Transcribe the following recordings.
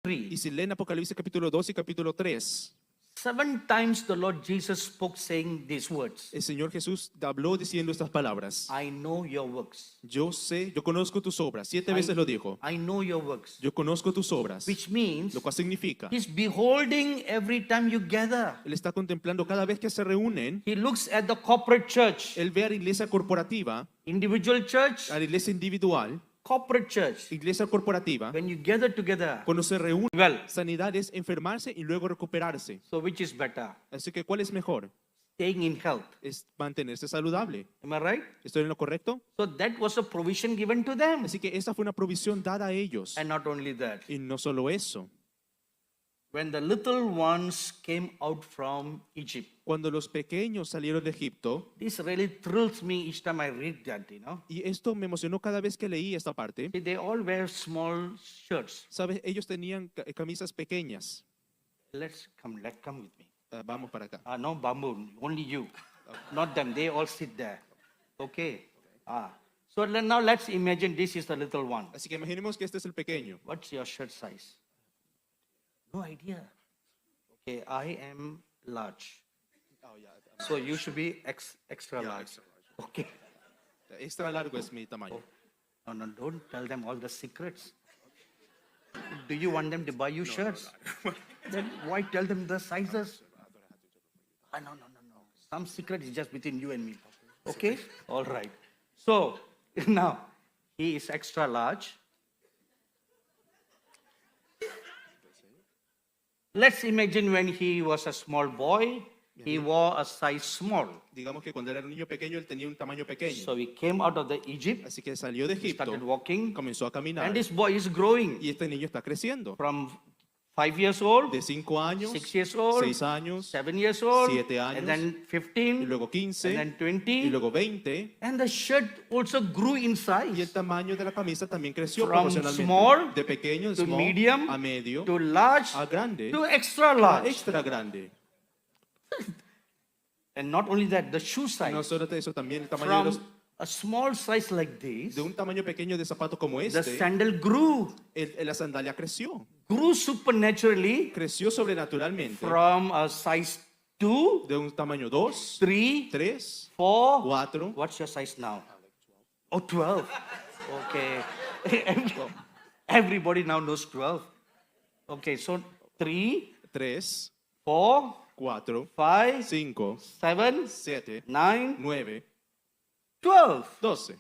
3. Y si leen Apocalipsis capítulo 2 y capítulo 3, 7 times the Lord Jesus spoke saying these words. el Señor Jesús habló diciendo estas palabras. I know your works. Yo conozco tus obras. 7 veces lo dijo. I know your works. Yo conozco tus obras. Which means Lo cual significa, He's beholding every time you gather. Él está contemplando cada vez que se reúnen. He looks at the corporate church, Él ve a la iglesia corporativa, individual church, a la iglesia individual, corporate church. iglesia corporativa. When you gather together, Cuando se reúnen, well, sanidad es enfermarse y luego recuperarse. so which is better? Así que, ¿cuál es mejor? Staying in health. Es mantenerse saludable. Am I right? ¿Estoy en lo correcto? So that was a provision given to them. Así que esa fue una provisión dada a ellos. And not only that, Y no solo eso. when the little ones came out from Egypt, Cuando los pequeños salieron de Egipto, this really thrills me each time I read that, you know. y esto me emocionó cada vez que leí esta parte, See, they all wear small shirts. ¿sabes? Ellos tenían camisas pequeñas. Let's come with me. Vamos para acá. No, Bamboo, only you. Not them, they all sit there. Okay. So now let's imagine this is the little one. Así que imaginemos que este es el pequeño. What's your shirt size? No idea. Okay, I am large. So you should be extra large. Okay. Extra largo es mi tamaño. No, don't tell them all the secrets. Do you want them to buy you shirts? Then why tell them the sizes? No. Some secret is just between you and me. Okay? All right. So, now, he is extra large. Let's imagine when he was a small boy, he wore a size small. Digamos que cuando era un niño pequeño, él tenía un tamaño pequeño. So he came out of the Egypt, Así que salió de Egipto, started walking, comenzó a caminar. and this boy is growing Y este niño está creciendo. from 5 years old, De 5 años, 6 years old, 6 años, 7 years old, 7 años, and then y 15, luego 15, and then y 20, luego 20. and the shirt also grew in Y el size tamaño de la camisa también creció from proporcionalmente. small De pequeño, to small, medium a medio, to large a grande, to extra a large. extra grande. And not only that, the shoe Y no size solo de eso, también el tamaño de, from a small size like this, de un tamaño pequeño de zapato como the este, sandal grew la sandalia creció. supernaturally Creció sobrenaturalmente. from a size 2, De un tamaño 2, 3, 3, 4. 4. What's your size now? Oh, 12. Okay. Everybody now knows 12. Okay, so 3, 3, 4, 4, 5, 5, 7, 7, 9, 9, 12. 12.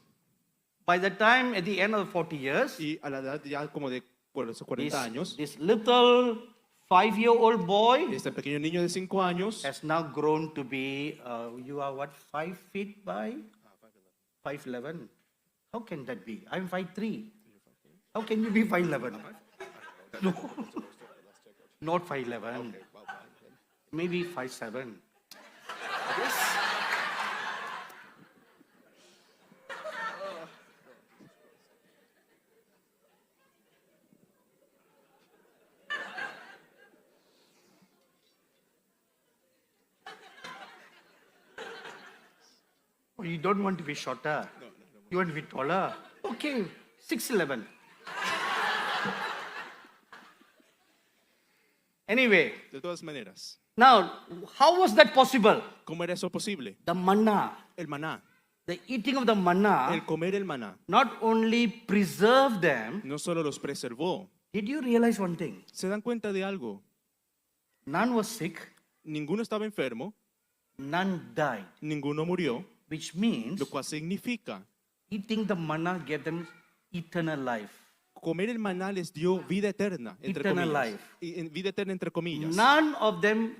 By the time at the end of 40 years, Y a la edad ya como de esos this, 40 años, this little 5-year-old boy este pequeño niño de 5 años has now grown to be, you are what, 5 feet by? 5'11". How can that be? I'm 5'3". How can you be 5'11"? No. Not 5'11". Maybe 5'7". Oh, you don't want to be shorter. You want to be taller. Okay, 6'11". Anyway, de todas maneras. now, how was that possible? ¿Cómo era eso posible? The manna, El maná, the eating of the manna, el comer el maná, not only preserved them. no solo los preservó. Did you realize one thing? ¿Se dan cuenta de algo? None was sick, Ninguno estaba enfermo, none died, ninguno murió, which means lo cual significa eating the manna gave them eternal life. comer el maná les dio vida eterna, entre Eternal comillas. life. Y vida eterna entre comillas. None of them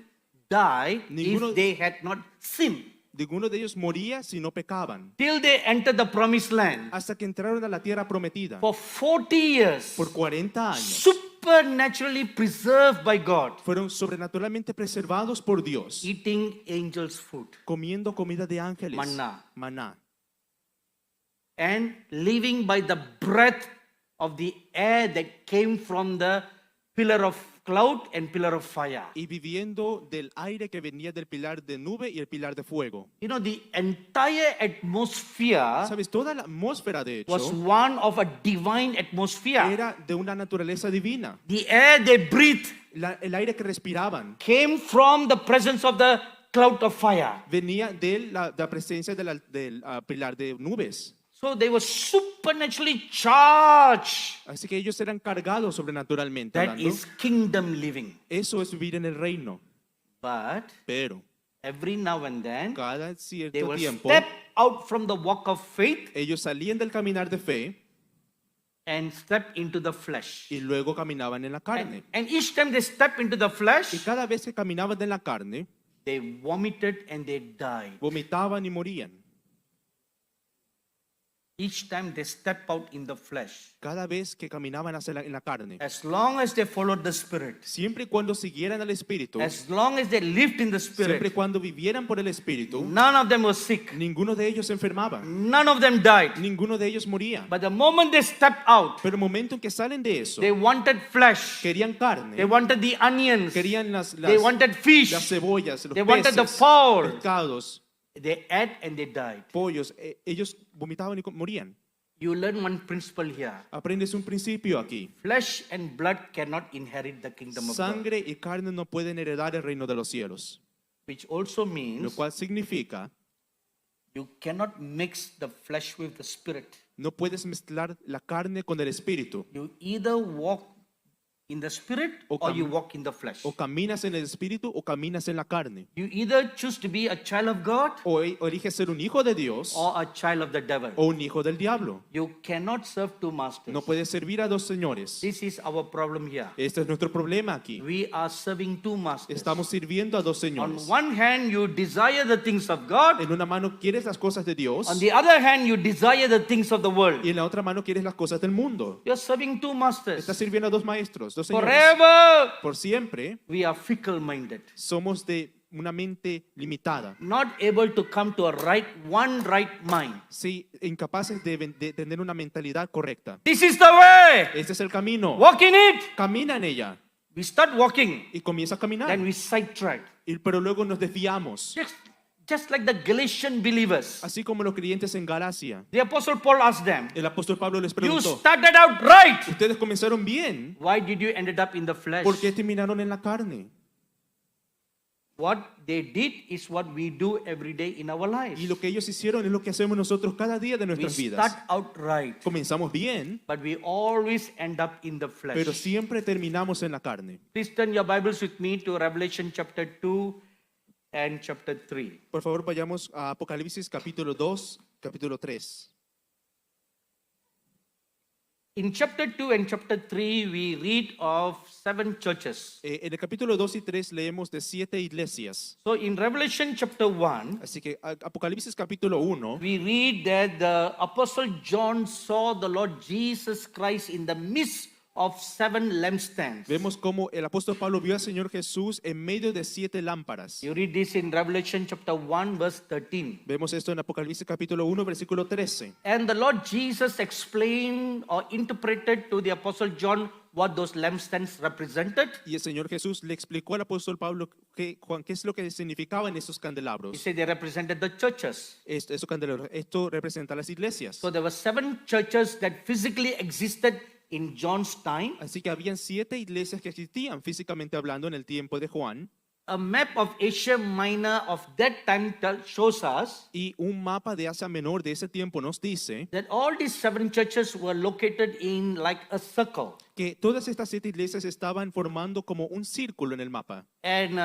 died Ninguno- if they had not sinned. Ninguno de ellos moría si no pecaban. Till they entered the promised land. Hasta que entraron a la tierra prometida. For 40 years, Por 40 años. supernaturally preserved by God, Fueron sobrenaturalmente preservados por Dios. eating angels' food Comiendo comida de ángeles. Maná. Maná. and living by the breath of the air that came from the pillar of cloud and pillar of fire. y viviendo del aire que venía del pilar de nube y el pilar de fuego. You know, the entire atmosphere ¿Sabes? Toda la atmósfera, de was hecho, one of a divine atmosphere. era de una naturaleza divina. The air they breathed El aire que respiraban came from the presence of the cloud of fire. venía de la presencia del pilar de nubes. So they were supernaturally charged. Así que ellos eran cargados sobrenaturalmente. That hablando. is kingdom living. Eso es vivir en el reino. But Pero every now and then, cada they cierto will tiempo step out from the walk of faith ellos salían del caminar de fe and step into the flesh. y luego caminaban en la carne. And each time they step into the Y flesh, cada vez que caminaban en la carne, they vomited and they died. vomitaban y morían. Each time they step out in the flesh. Cada vez que caminaban en la carne. As long as they followed the Spirit, Siempre y cuando siguieran al Espíritu, as long as they lived in the siempre y Spirit, cuando vivieran por el Espíritu, none of them was sick. ninguno de ellos se enfermaba. None of them died. Ninguno de ellos moría. But the moment they stepped out, Pero el momento en que salen de eso, they wanted flesh. querían carne, They wanted the onions. querían They wanted fish. las cebollas, los They wanted the peces, fowl. pescados, They ate and they died. pollos. Ellos vomitaban y morían. You learn one principle here. Aprendes un principio aquí. Flesh and blood cannot inherit the kingdom of God. Sangre y carne no pueden heredar el reino de los cielos. Which also Lo means cual significa, you cannot mix the flesh with the spirit. no puedes mezclar la carne con el espíritu. You either walk in the spirit O or you cam- walk in the flesh. O caminas en el espíritu o caminas en la carne. You either choose to be a child of God O eliges ser un hijo de Dios or a child of the devil. o un hijo del diablo. You cannot serve two masters. No puedes servir a dos señores. This is our problem here. Este es nuestro problema aquí. We are serving two masters. Estamos sirviendo a dos On señores. one hand, you desire the things of God. En una mano quieres las cosas de Dios On the other hand, you desire the things of the world. y en la otra mano quieres las cosas del mundo. You're serving two Estás masters. sirviendo a dos maestros, dos señores. Forever, Por siempre we are fickle-minded, somos de una mente limitada. not able to come to a one right mind. Sí, incapaces de tener una mentalidad correcta. This is the way. Este es el camino. Walk in it. Camina en ella We start walking, y comienza a caminar. then we sidetrack. Pero luego nos desviamos. Just like the Galatian believers. Así como los creyentes en Galacia. The Apostle Paul asked them, El apóstol Pablo les you preguntó, started out right. ustedes comenzaron bien, Why did you ended up in the flesh? ¿por qué terminaron en la carne? What they did is what we do every day in our lives. Y lo que ellos hicieron es lo que hacemos nosotros cada día de We nuestras start vidas. out right, Comenzamos bien, but we always end up in the flesh. pero siempre terminamos en la carne. Please turn your Bibles with me to Revelation chapter 2 and chapter 3. Por favor, vayamos a Apocalipsis capítulo 2, capítulo 3. In chapter 2 and chapter 3, we read of 7 churches. En el capítulo 2 y 3 leemos de 7 iglesias. So in Revelation chapter 1, Así que Apocalipsis capítulo 1, we read that the Apostle John saw the Lord Jesus Christ in the midst of 7 lampstands. vemos cómo el apóstol Pablo vio al Señor Jesús en medio de 7 lámparas. You read this in Revelation chapter 1, verse 13. Vemos esto en Apocalipsis capítulo 1, versículo 13. And the Lord Jesus explained or interpreted to the Apostle John what those lampstands represented. Y el Señor Jesús le explicó al apóstol Pablo Juan, qué es lo que significaban esos He candelabros. said they represented the churches. Esto representa las iglesias. So there were 7 churches that physically existed in John's time. Así que habían 7 iglesias que existían físicamente hablando en el tiempo de Juan. A map of Asia Minor of that time shows us Y un mapa de Asia Menor de ese tiempo nos dice that all these 7 churches were located in like a circle. que todas estas 7 iglesias estaban formando como un círculo en el mapa. And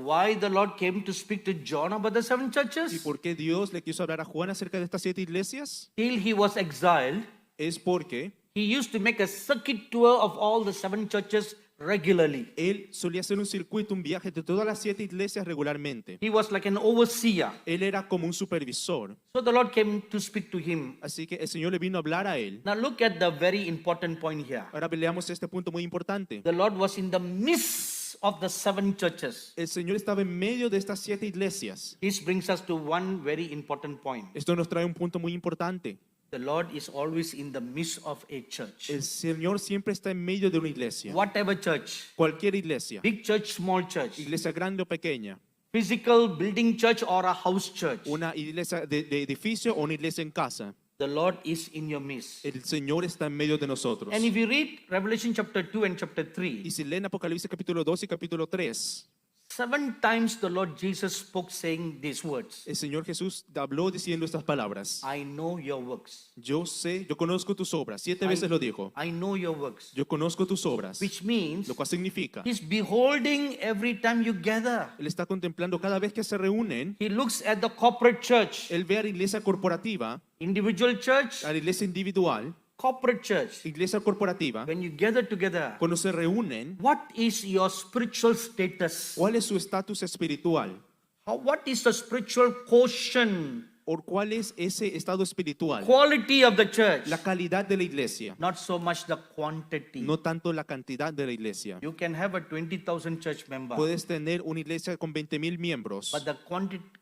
why the Lord came to speak to John about the 7 ¿Y churches? por qué Dios le quiso hablar a Juan acerca de estas 7 iglesias? Till he was exiled, Es porque he used to make a circuit tour of all the 7 churches regularly. él solía hacer un circuito, un viaje de todas las 7 iglesias regularmente. He was like an overseer. Él era como un supervisor. So the Lord came to speak to him. Así que el Señor le vino a hablar a él. Now look at the very important point here. Ahora leamos este punto muy importante. The Lord was in the midst of the 7 churches. El Señor estaba en medio de estas 7 iglesias. This brings us to one very important point. Esto nos trae un punto muy importante. The Lord is always in the midst of a church. El Señor siempre está en medio de una iglesia. Whatever church, Cualquier iglesia, big church, small church, iglesia grande o pequeña, physical building church or a house church, una iglesia de edificio o una iglesia en casa, the Lord is in your midst. el Señor está en medio de nosotros. And if you read Revelation chapter 2 and chapter Y 3, si leen Apocalipsis capítulo 2 y capítulo 3, 7 times the Lord Jesus spoke saying these words. el Señor Jesús habló diciendo estas palabras. I know your works. Yo sé, yo conozco tus obras. 7 veces lo dijo. I know your works. Yo conozco tus obras. Which means Lo cual significa, He's beholding every time you gather. Él está contemplando cada vez que se reúnen. He looks at the corporate church, Él ve a la iglesia corporativa, individual church, a la iglesia individual, corporate church. iglesia corporativa. When you gather together, Cuando se reúnen, what is your spiritual status? ¿cuál es su estatus espiritual? What is the spiritual quotient, ¿O cuál es ese estado espiritual? quality of the church? La calidad de la iglesia, Not so much the quantity. no tanto la cantidad de la iglesia. You can have a 20,000 church member, Puedes tener una iglesia con 20,000 miembros, but the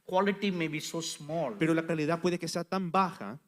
quality may be so small. pero la calidad puede que sea tan baja,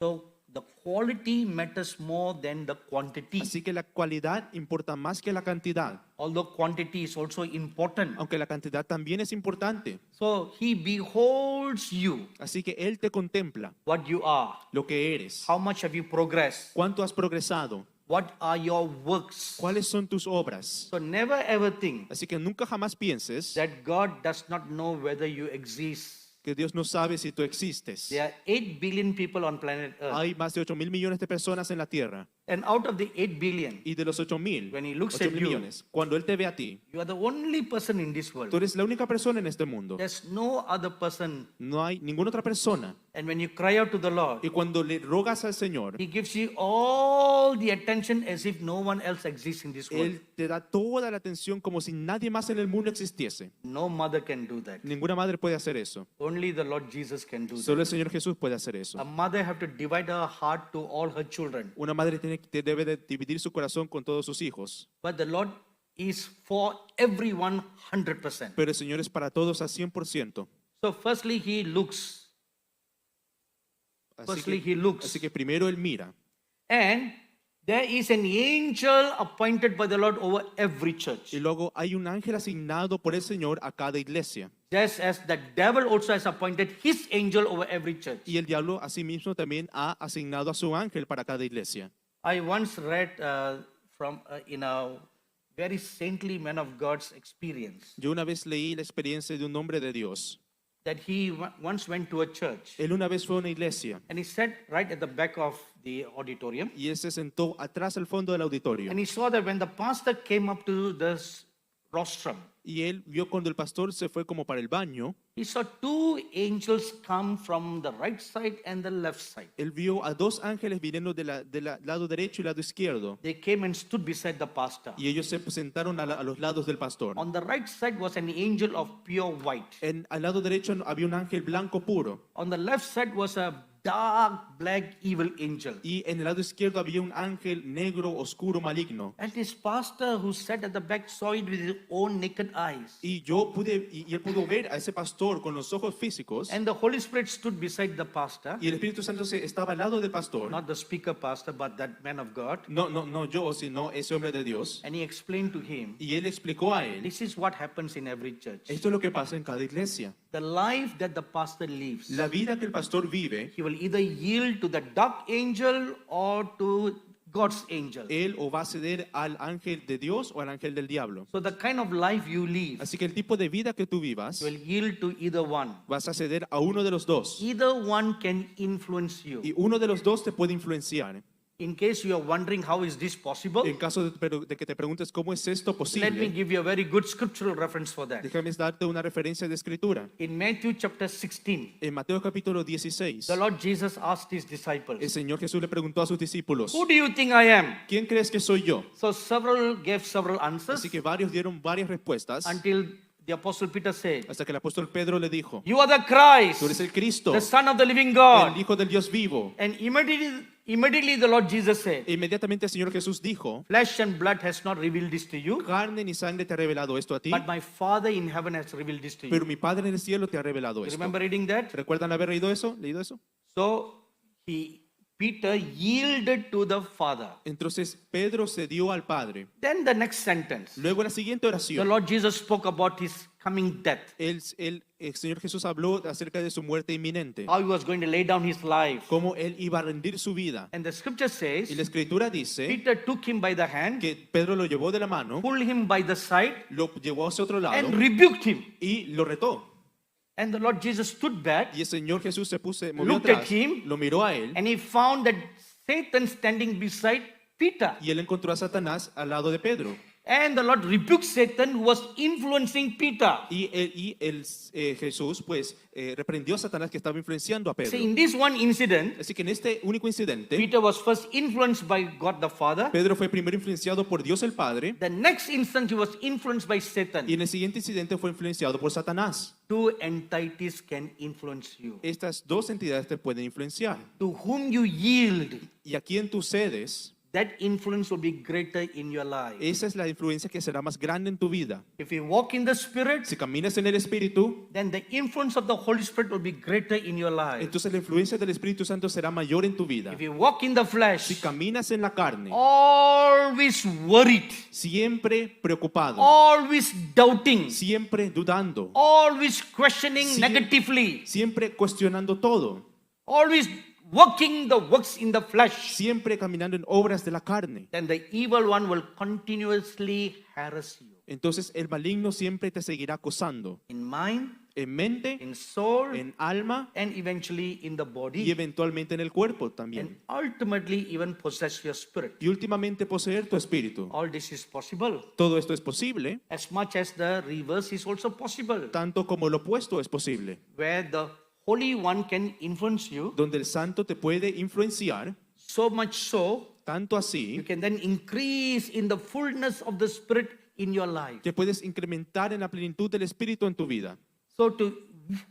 So the quality matters more than the quantity. así que la cualidad importa más que la cantidad, Although quantity is also important. aunque la cantidad también es importante. So he beholds you, Así que Él te contempla what you are. lo que eres, How much have you progressed? cuánto has progresado, What are your works? cuáles son tus obras. So never ever think Así que nunca jamás pienses that God does not know whether you exist. que Dios no sabe si tú existes. There are 8 billion people on planet Earth. Hay más de 8,000 millones de personas en la tierra. And out of the 8 billion, Y de los 8,000, When he looks 8,000 at you, millones, cuando Él te ve a ti, you are the only person in this tú world. eres la única persona en este mundo. There's no other person. No hay ninguna otra persona. And when you cry out to the Lord, Y cuando le rogas al Señor, He gives you all the attention as if no one else exists in this world. Él te da toda la atención como si nadie más en el mundo existiese. No mother can do that. Ninguna madre puede hacer eso. Only the Lord Jesus can do that. Solo el Señor Jesús puede hacer eso. A mother have to divide her heart to all her children. Una madre debe de dividir su corazón con todos sus hijos. But the Lord is for everyone 100%. Pero el Señor es para todos a 100%. So firstly, He looks. Firstly, He looks. Así que primero Él mira. And there is an angel appointed by the Lord over every church. Y luego hay un ángel asignado por el Señor a cada iglesia. Just as the devil also has appointed his angel over every church. Y el diablo asimismo también ha asignado a su ángel para cada iglesia. I once read in a very saintly man of God's experience Yo una vez leí la experiencia de un hombre de Dios. that he once went to a church Él una vez fue a una iglesia and he sat right at the back of the auditorium y él se sentó atrás al fondo del auditorio. and he saw that when the pastor came up to the rostrum, Y él vio cuando el pastor se fue como para el baño, he saw 2 angels come from the right side and the left side. él vio a 2 ángeles viniendo del lado derecho y lado izquierdo. They came and stood beside the pastor. Y ellos se sentaron a los lados del pastor. On the right side was an angel of pure white. Al lado derecho había un ángel blanco puro. On the left side was a dark, black, evil angel. Y en el lado izquierdo había un ángel negro, oscuro, maligno. And his pastor who sat at the back saw it with his own naked eyes. Y él pudo ver a ese pastor con los ojos físicos. And the Holy Spirit stood beside the pastor, Y el Espíritu Santo estaba al lado del pastor. not the speaker pastor, but that man of God. No yo, sino ese hombre de Dios. And he explained to him, Y él explicó a él, this is what happens in every church. esto es lo que pasa en cada iglesia. The life that the pastor lives, La vida que el pastor vive, he will either yield to the dark angel or to God's angel. él o va a ceder al ángel de Dios o al ángel del diablo. So the kind of life you live, Así que el tipo de vida que tú vivas, you will yield to either one. vas a ceder a uno de los dos. Either one can influence you. Y uno de los dos te puede influenciar. In case you are wondering how is this possible, En caso de que te preguntes cómo es esto let me posible, give you a very good scriptural reference for that. déjame darte una referencia de escritura. In Matthew chapter 16, En Mateo capítulo 16, the Lord Jesus asked his el disciples, Señor Jesús le preguntó a sus discípulos, who do you think I am? ¿quién crees que soy yo? So several gave several answers Así que varios dieron varias respuestas until the apostle Peter said, hasta que el apóstol Pedro le dijo, you are the tú eres Christ, el Cristo, the Son of the living el God. Hijo del Dios vivo. And immediately the Lord Jesus said, E inmediatamente el Señor Jesús dijo, flesh and blood has not revealed this to you, carne ni sangre te ha revelado esto a ti, but my Father in heaven has revealed this to pero you. mi Padre en el cielo te ha revelado You esto. remember reading that? ¿Recuerdan haber leído eso? So Peter yielded to the Father. Entonces Pedro cedió al Padre. Then the next sentence, Luego la siguiente the oración, Lord Jesus spoke about his coming death, el Señor Jesús habló acerca de su muerte inminente, how he was going to lay down his life. cómo él iba a rendir su vida. And the scripture Y says, la Escritura dice Peter took him by the hand, que Pedro lo llevó de la mano, pulled him by the side, lo llevó hacia otro lado and rebuked him. y lo retó. And the Lord Jesus stood back, Y el Señor Jesús se movió looked at atrás, him, lo miró a él and he found that Satan standing beside Peter. y él encontró a Satanás al lado de Pedro. And the Lord rebuked Satan who was influencing Peter. Jesús pues reprendió a Satanás que estaba influenciando a Pedro. See, in this one incident, Así que en este único incidente, Peter was first influenced by God the Father. Pedro fue primero influenciado por Dios el Padre The next instant, he was influenced by Satan. y en el siguiente incidente fue influenciado por Satanás. Two entities can influence you. Estas dos entidades te pueden influenciar. To whom you yield, Y a quien tú cedes, that influence will be greater in your life. esa es la influencia que será más grande en tu vida. If you walk in the Spirit, Si caminas en el Espíritu, then the influence of the Holy Spirit will be greater in your life. entonces la influencia del Espíritu Santo será mayor en tu vida. If you walk in the Si flesh, caminas en la carne, always worried, siempre preocupado, always doubting, siempre dudando, always questioning Sie- negatively, siempre cuestionando todo, always working the works in the flesh, siempre caminando en obras de la carne, then the evil one will continuously harass you. entonces el maligno siempre te seguirá acosando In mind, en mente, in soul, en alma and eventually in the y body, eventualmente en el cuerpo and también. ultimately even possess your spirit. Y últimamente poseer tu espíritu. All this is possible. Todo esto es posible, As much as the reverse is also possible, tanto como lo opuesto es posible, where the Holy One can influence you, donde el santo te puede influenciar, so much so, tanto you así can then increase in the fullness of the Spirit in your life. que puedes incrementar en la plenitud del espíritu en tu vida. So to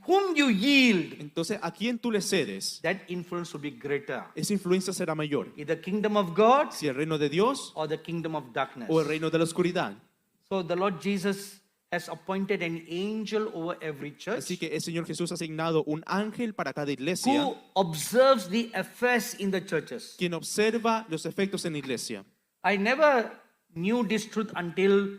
whom you yield, Entonces, a quien tú le cedes, that influence will be greater. esa influencia será mayor. Either kingdom of God Si el reino de Dios or the kingdom of darkness. o el reino de la oscuridad. So the Lord Jesus has appointed an angel over every church Así que el Señor Jesús ha asignado un ángel para cada iglesia, who observes the affairs in the churches. quien observa los efectos en la iglesia. I never knew this truth until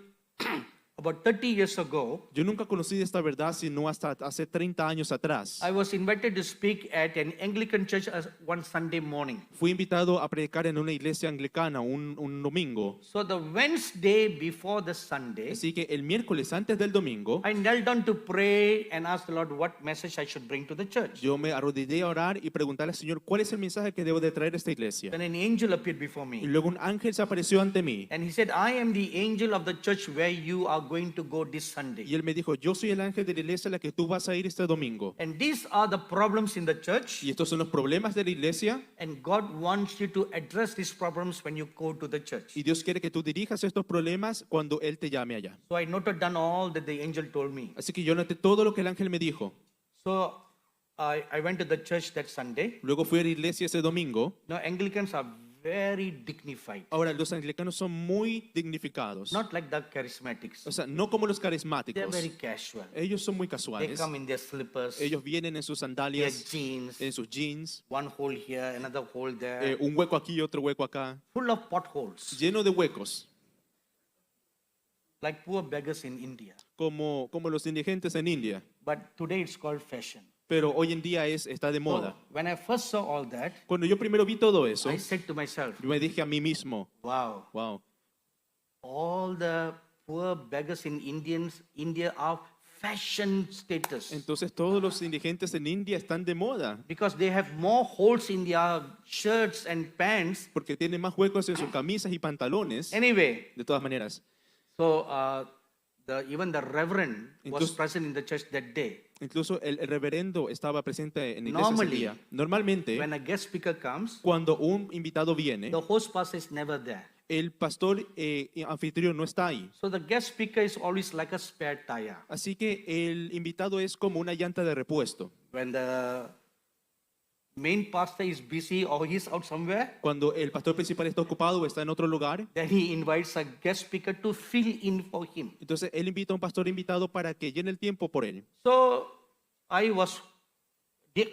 about 30 years ago. Yo nunca conocí esta verdad sino hasta hace 30 años atrás. I was invited to speak at an Anglican church one Sunday morning. Fui invitado a predicar en una iglesia anglicana un domingo. So the Wednesday before the Sunday, Así que el miércoles antes del domingo, I knelt down to pray and ask the Lord what message I should bring to the church. yo me arrodillé a orar y preguntarle al Señor cuál es el mensaje que debo de traer a esta iglesia. Then an angel appeared before Y me. luego un ángel se apareció ante mí And he said, I am the angel of the church where you are going to go this Sunday. y él me dijo, yo soy el ángel de la iglesia a la que tú vas a ir este domingo. And these are the problems in the church. Y estos son los problemas de la iglesia And God wants you to address these problems when you go to the church. y Dios quiere que tú dirijas estos problemas cuando Él te llame allá. So I noted down all that the angel told me. Así que yo noté todo lo que el ángel me dijo. So I went to the church that Sunday. Luego fui a la iglesia ese domingo. Now Anglicans are very dignified, Ahora, los anglicanos son muy dignificados. not like the charismatics. O sea, no como los They're carismáticos. very casual. Ellos son muy They casuales. come in their slippers, Ellos vienen en sus their sandalias, jeans, en sus jeans, one hole here, another hole there, un hueco aquí y otro hueco acá, full of potholes, lleno de huecos, like poor beggars in India. como los indigentes en India. But today it's called fashion. Pero hoy en día está de So moda. when I first saw all that, Cuando yo primero vi todo eso, I said to myself, yo me dije a mí mismo, wow, wow, all the poor beggars in India are fashion status entonces todos los indigentes en India están de moda because they have more holes in their shirts and pants. porque tienen más huecos en sus camisas y pantalones. Anyway, De todas maneras, so even the reverend was Entonces- present in the church that day. incluso el reverendo estaba presente en la iglesia ese Normally, día. Normalmente, When a guest speaker comes, cuando un invitado viene, the host pastor is never there. el pastor anfitrión no está ahí. So the guest speaker is always like a spare tire. Así que el invitado es como una llanta de repuesto. When the main pastor is busy or he's out somewhere, Cuando el pastor principal está ocupado o está en otro lugar, then he invites a guest speaker to fill in for him. entonces él invita a un pastor invitado para que llene el tiempo por él. So I was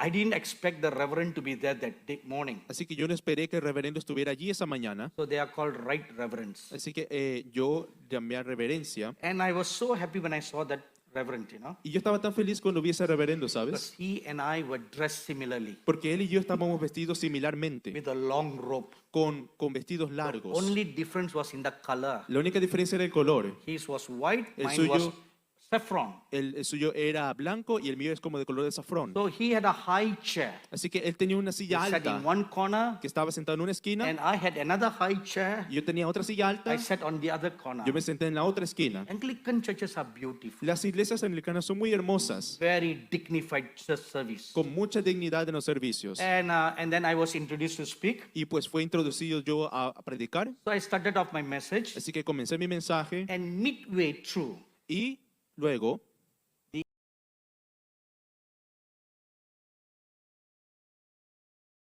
I didn't expect the reverend to be there that morning. Así que yo no esperé que el reverendo estuviera allí esa mañana. So they are called right reverends. Así que yo llamé a reverencia. And I was so happy when I saw that reverend, you know, Y yo estaba tan feliz cuando vi ese reverendo, because ¿sabes? he and I were dressed similarly Porque él y yo estábamos vestidos similarmente, with a long robe. con vestidos largos. Only difference was in the color. La única diferencia era el color. His was white, El mine was suyo- saffron. El suyo era blanco y el mío es como de color de safrón. So he had a high chair. Así que él tenía una He silla sat in alta one corner, que estaba sentado en una esquina and I had another high chair. y yo tenía otra silla alta. I sat on the other corner. Yo me senté en la otra esquina. Anglican churches are beautiful, Las iglesias anglicanas son muy hermosas, very dignified church service. con mucha dignidad en los servicios. And then I was introduced to speak. Y pues fue introducido yo a predicar. So I started off my message, Así que comencé mi mensaje and midway through, y luego